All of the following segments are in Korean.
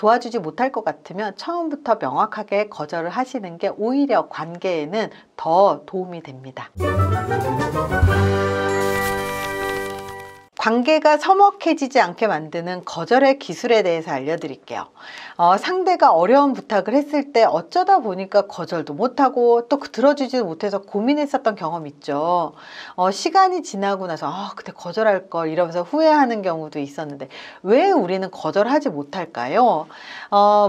도와주지 못할 것 같으면 처음부터 명확하게 거절을 하시는 게 오히려 관계에는 더 도움이 됩니다. 관계가 서먹해지지 않게 만드는 거절의 기술에 대해서 알려드릴게요. 상대가 어려운 부탁을 했을 때 어쩌다 보니까 거절도 못하고 또 들어주지도 못해서 고민했었던 경험 있죠. 시간이 지나고 나서 그때 거절할 걸 이러면서 후회하는 경우도 있었는데 왜 우리는 거절하지 못할까요?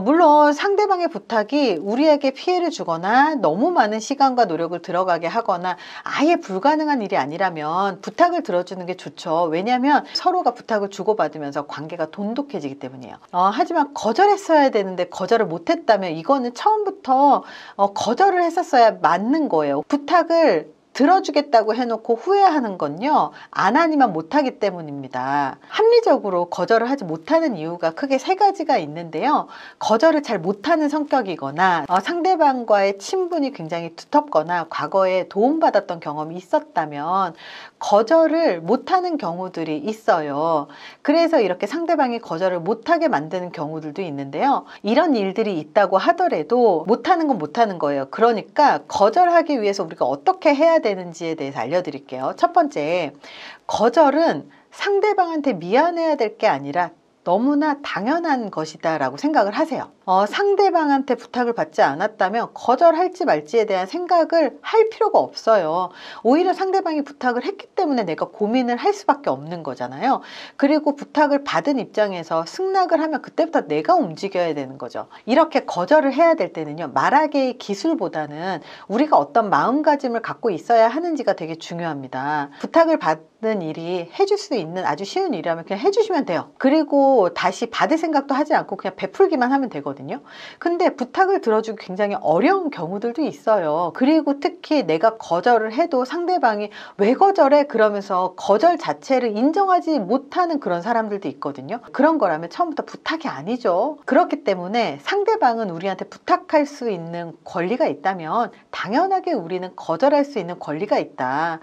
물론 상대방의 부탁이 우리에게 피해를 주거나 너무 많은 시간과 노력을 들어가게 하거나 아예 불가능한 일이 아니라면 부탁을 들어주는 게 좋죠. 왜냐하면 서로가 부탁을 주고받으면서 관계가 돈독해지기 때문이에요. 하지만 거절했어야 되는데 거절을 못했다면 이거는 처음부터 거절을 했었어야 맞는 거예요. 부탁을 들어주겠다고 해놓고 후회하는 건요, 안 하니만 못하기 때문입니다. 합리적으로 거절을 하지 못하는 이유가 크게 세 가지가 있는데요. 거절을 잘 못하는 성격이거나 상대방과의 친분이 굉장히 두텁거나 과거에 도움받았던 경험이 있었다면 거절을 못하는 경우들이 있어요. 그래서 이렇게 상대방이 거절을 못하게 만드는 경우들도 있는데요. 이런 일들이 있다고 하더라도 못하는 건 못하는 거예요. 그러니까 거절하기 위해서 우리가 어떻게 해야 되는지에 대해서 알려드릴게요. 첫 번째, 거절은 상대방한테 미안해야 될 게 아니라 너무나 당연한 것이다 라고 생각을 하세요. 상대방한테 부탁을 받지 않았다면 거절할지 말지에 대한 생각을 할 필요가 없어요. 오히려 상대방이 부탁을 했기 때문에 내가 고민을 할 수밖에 없는 거잖아요. 그리고 부탁을 받은 입장에서 승낙을 하면 그때부터 내가 움직여야 되는 거죠. 이렇게 거절을 해야 될 때는요, 말하기의 기술보다는 우리가 어떤 마음가짐을 갖고 있어야 하는지가 되게 중요합니다. 부탁을 받는 일이 해줄 수 있는 아주 쉬운 일이라면 그냥 해주시면 돼요. 그리고 다시 받을 생각도 하지 않고 그냥 베풀기만 하면 되거든요. 근데 부탁을 들어주기 굉장히 어려운 경우들도 있어요. 그리고 특히 내가 거절을 해도 상대방이 왜 거절해? 그러면서 거절 자체를 인정하지 못하는 그런 사람들도 있거든요. 그런 거라면 처음부터 부탁이 아니죠. 그렇기 때문에 상대방은 우리한테 부탁할 수 있는 권리가 있다면 당연하게 우리는 거절할 수 있는 권리가 있다.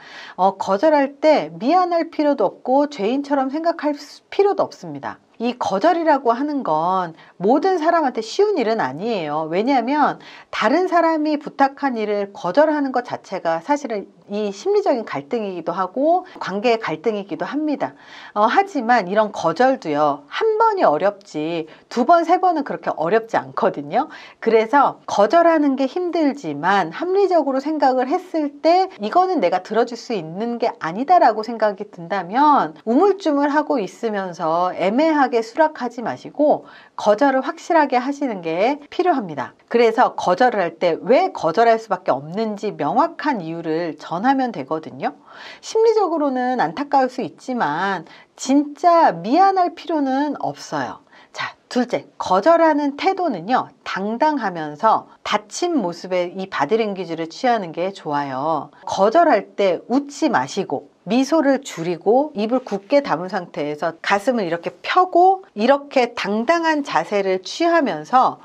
거절할 때 미안할 필요도 없고 죄인처럼 생각할 필요도 없습니다. 이 거절이라고 하는 건 모든 사람한테 쉬운 일은 아니에요. 왜냐하면 다른 사람이 부탁한 일을 거절하는 것 자체가 사실은 이 심리적인 갈등이기도 하고 관계의 갈등이기도 합니다. 하지만 이런 거절도요, 한 번이 어렵지 두 번, 세 번은 그렇게 어렵지 않거든요. 그래서 거절하는 게 힘들지만 합리적으로 생각을 했을 때 이거는 내가 들어줄 수 있는 게 아니다라고 생각이 든다면 우물쭈물하고 있으면서 애매하게 수락하지 마시고 거절을 확실하게 하시는 게 필요합니다. 그래서 거절을 할 때 왜 거절할 수밖에 없는지 명확한 이유를 전하면 되거든요. 심리적으로는 안타까울 수 있지만 진짜 미안할 필요는 없어요. 자, 둘째, 거절하는 태도는요, 당당하면서 다친 모습의 이 바디랭귀지를 취하는 게 좋아요. 거절할 때 웃지 마시고 미소를 줄이고 입을 굳게 담은 상태에서 가슴을 이렇게 펴고 이렇게 당당한 자세를 취하면서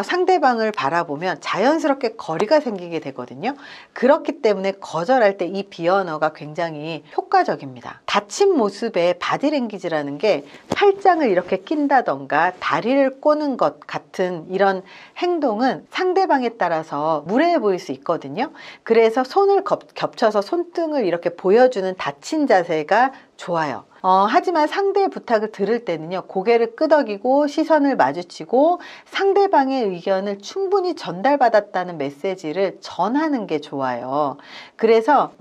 상대방을 바라보면 자연스럽게 거리가 생기게 되거든요. 그렇기 때문에 거절할 때 이 비언어가 굉장히 효과적입니다. 다친 모습의 바디랭귀지라는 게 팔짱을 이렇게 낀다던가 다리를 꼬는 것 같은 이런 행동은 상대방에 따라서 무례해 보일 수 있거든요. 그래서 손을 겹쳐서 손등을 이렇게 보여주는 다친 자세가 좋아요. 하지만 상대의 부탁을 들을 때는요, 고개를 끄덕이고 시선을 마주치고 상대방의 의견을 충분히 전달받았다는 메시지를 전하는 게 좋아요. 그래서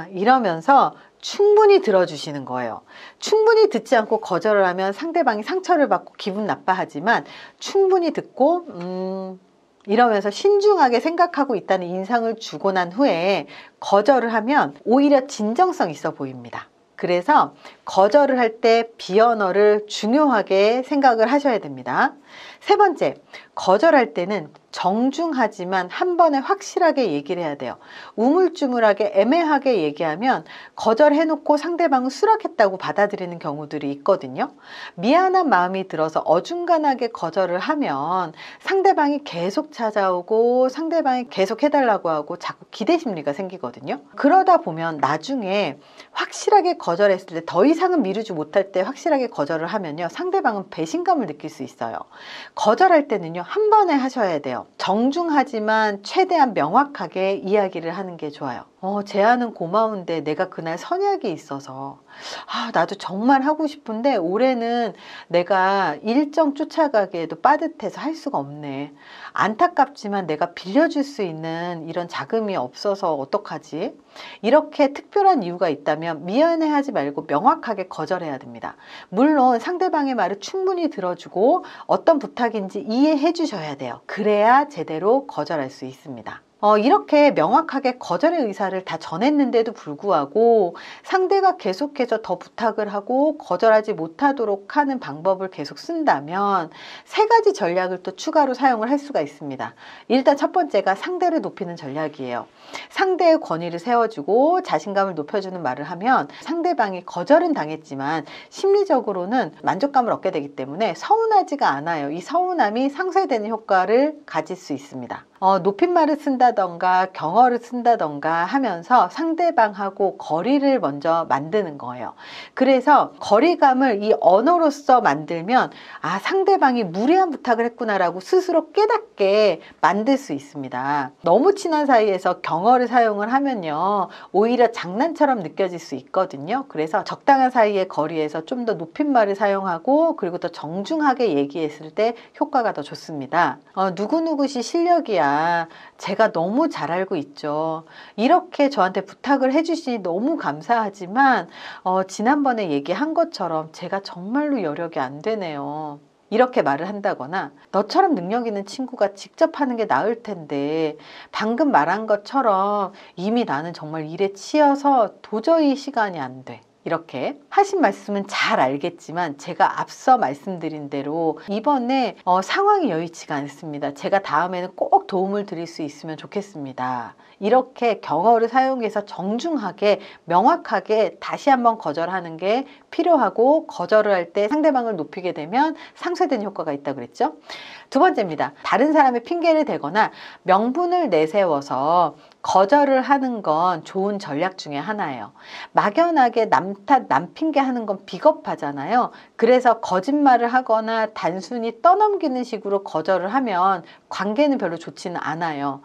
이러면서 충분히 들어주시는 거예요. 충분히 듣지 않고 거절을 하면 상대방이 상처를 받고 기분 나빠하지만 충분히 듣고 이러면서 신중하게 생각하고 있다는 인상을 주고 난 후에 거절을 하면 오히려 진정성 있어 보입니다. 그래서 거절을 할 때 비언어를 중요하게 생각을 하셔야 됩니다. 세 번째, 거절할 때는 정중하지만 한 번에 확실하게 얘기를 해야 돼요. 우물쭈물하게 애매하게 얘기하면 거절해놓고 상대방은 수락했다고 받아들이는 경우들이 있거든요. 미안한 마음이 들어서 어중간하게 거절을 하면 상대방이 계속 찾아오고 상대방이 계속 해달라고 하고 자꾸 기대 심리가 생기거든요. 그러다 보면 나중에 확실하게 거절했을 때 더 이상은 미루지 못할 때 확실하게 거절을 하면요, 상대방은 배신감을 느낄 수 있어요. 거절할 때는요, 한 번에 하셔야 돼요. 정중하지만 최대한 명확하게 이야기를 하는 게 좋아요. 제안은 고마운데 내가 그날 선약이 있어서 나도 정말 하고 싶은데 올해는 내가 일정 쫓아가기에도 빠듯해서 할 수가 없네. 안타깝지만 내가 빌려줄 수 있는 이런 자금이 없어서 어떡하지? 이렇게 특별한 이유가 있다면 미안해하지 말고 명확하게 거절해야 됩니다. 물론 상대방의 말을 충분히 들어주고 어떤 부탁인지 이해해 주셔야 돼요. 그래야 제대로 거절할 수 있습니다. 이렇게 명확하게 거절의 의사를 다 전했는데도 불구하고 상대가 계속해서 더 부탁을 하고 거절하지 못하도록 하는 방법을 계속 쓴다면 세 가지 전략을 또 추가로 사용을 할 수가 있습니다. 일단 첫 번째가 상대를 높이는 전략이에요. 상대의 권위를 세워주고 자신감을 높여주는 말을 하면 상대방이 거절은 당했지만 심리적으로는 만족감을 얻게 되기 때문에 서운하지가 않아요. 이 서운함이 상쇄되는 효과를 가질 수 있습니다. 높임말을 쓴다던가 경어를 쓴다던가 하면서 상대방하고 거리를 먼저 만드는 거예요. 그래서 거리감을 이 언어로서 만들면 상대방이 무례한 부탁을 했구나라고 스스로 깨닫게 만들 수 있습니다. 너무 친한 사이에서 경어를 사용을 하면요, 오히려 장난처럼 느껴질 수 있거든요. 그래서 적당한 사이의 거리에서 좀 더 높임말을 사용하고 그리고 더 정중하게 얘기했을 때 효과가 더 좋습니다. 누구누구시 실력이야. 제가 너무 잘 알고 있죠. 이렇게 저한테 부탁을 해주시니 너무 감사하지만 지난번에 얘기한 것처럼 제가 정말로 여력이 안 되네요. 이렇게 말을 한다거나 너처럼 능력 있는 친구가 직접 하는 게 나을 텐데 방금 말한 것처럼 이미 나는 정말 일에 치여서 도저히 시간이 안 돼. 이렇게 하신 말씀은 잘 알겠지만 제가 앞서 말씀드린 대로 이번에 상황이 여의치가 않습니다. 제가 다음에는 꼭 도움을 드릴 수 있으면 좋겠습니다. 이렇게 경어를 사용해서 정중하게 명확하게 다시 한번 거절하는 게 필요하고 거절을 할 때 상대방을 높이게 되면 상쇄되는 효과가 있다고 그랬죠. 두 번째입니다. 다른 사람의 핑계를 대거나 명분을 내세워서 거절을 하는 건 좋은 전략 중에 하나예요. 막연하게 남 탓, 남 핑계하는 건 비겁하잖아요. 그래서 거짓말을 하거나 단순히 떠넘기는 식으로 거절을 하면 관계는 별로 좋지는 않아요.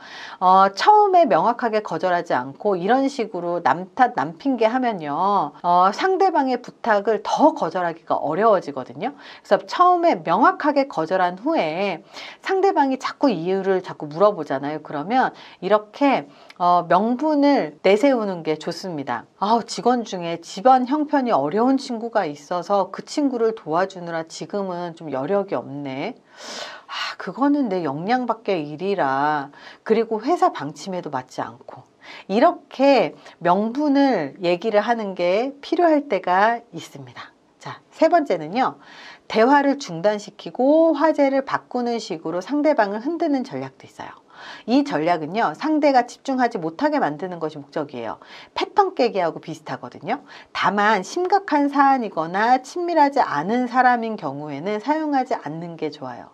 처음에 명확하게 거절하지 않고 이런 식으로 남 탓, 남 핑계하면요, 상대방의 부탁을 더 거절하기가 어려워지거든요. 그래서 처음에 명확하게 거절한 후에 상대방이 자꾸 이유를 자꾸 물어보잖아요. 그러면 이렇게 명분을 내세우는 게 좋습니다. 직원 중에 집안 형편이 어려운 친구가 있어서 그 친구를 도와주느라 지금은 좀 여력이 없네. 그거는 내 역량 밖의 일이라. 그리고 회사 방침에도 맞지 않고. 이렇게 명분을 얘기를 하는 게 필요할 때가 있습니다. 자, 세 번째는요. 대화를 중단시키고 화제를 바꾸는 식으로 상대방을 흔드는 전략도 있어요. 이 전략은요, 상대가 집중하지 못하게 만드는 것이 목적이에요. 패턴 깨기하고 비슷하거든요. 다만 심각한 사안이거나 친밀하지 않은 사람인 경우에는 사용하지 않는 게 좋아요.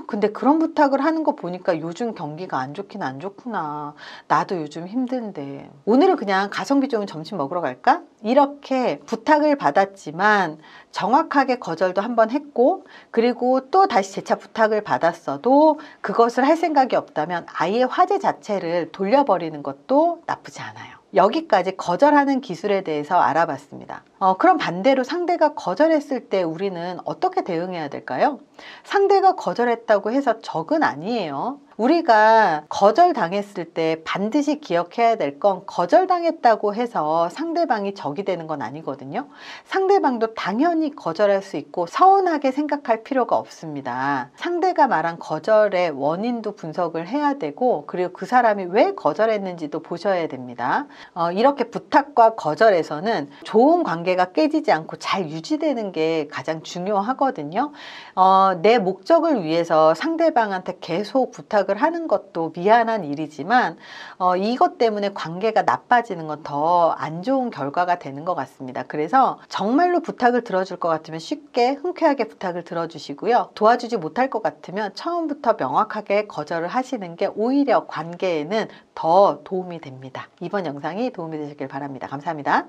근데 그런 부탁을 하는 거 보니까 요즘 경기가 안 좋긴 안 좋구나. 나도 요즘 힘든데 오늘은 그냥 가성비 좋은 점심 먹으러 갈까? 이렇게 부탁을 받았지만 정확하게 거절도 한번 했고, 그리고 또 다시 재차 부탁을 받았어도 그것을 할 생각이 없다면 아예 화제 자체를 돌려버리는 것도 나쁘지 않아요. 여기까지 거절하는 기술에 대해서 알아봤습니다. 그럼 반대로 상대가 거절했을 때 우리는 어떻게 대응해야 될까요? 상대가 거절했다고 해서 적은 아니에요. 우리가 거절당했을 때 반드시 기억해야 될 건 거절당했다고 해서 상대방이 적이 되는 건 아니거든요. 상대방도 당연히 거절할 수 있고 서운하게 생각할 필요가 없습니다. 상대가 말한 거절의 원인도 분석을 해야 되고, 그리고 그 사람이 왜 거절했는지도 보셔야 됩니다. 이렇게 부탁과 거절에서는 좋은 관계가 깨지지 않고 잘 유지되는 게 가장 중요하거든요. 내 목적을 위해서 상대방한테 계속 부탁을 하는 것도 미안한 일이지만 이것 때문에 관계가 나빠지는 건 더 안 좋은 결과가 되는 것 같습니다. 그래서 정말로 부탁을 들어줄 것 같으면 쉽게 흔쾌하게 부탁을 들어주시고요. 도와주지 못할 것 같으면 처음부터 명확하게 거절을 하시는 게 오히려 관계에는 더 도움이 됩니다. 이번 영상이 도움이 되셨길 바랍니다. 감사합니다.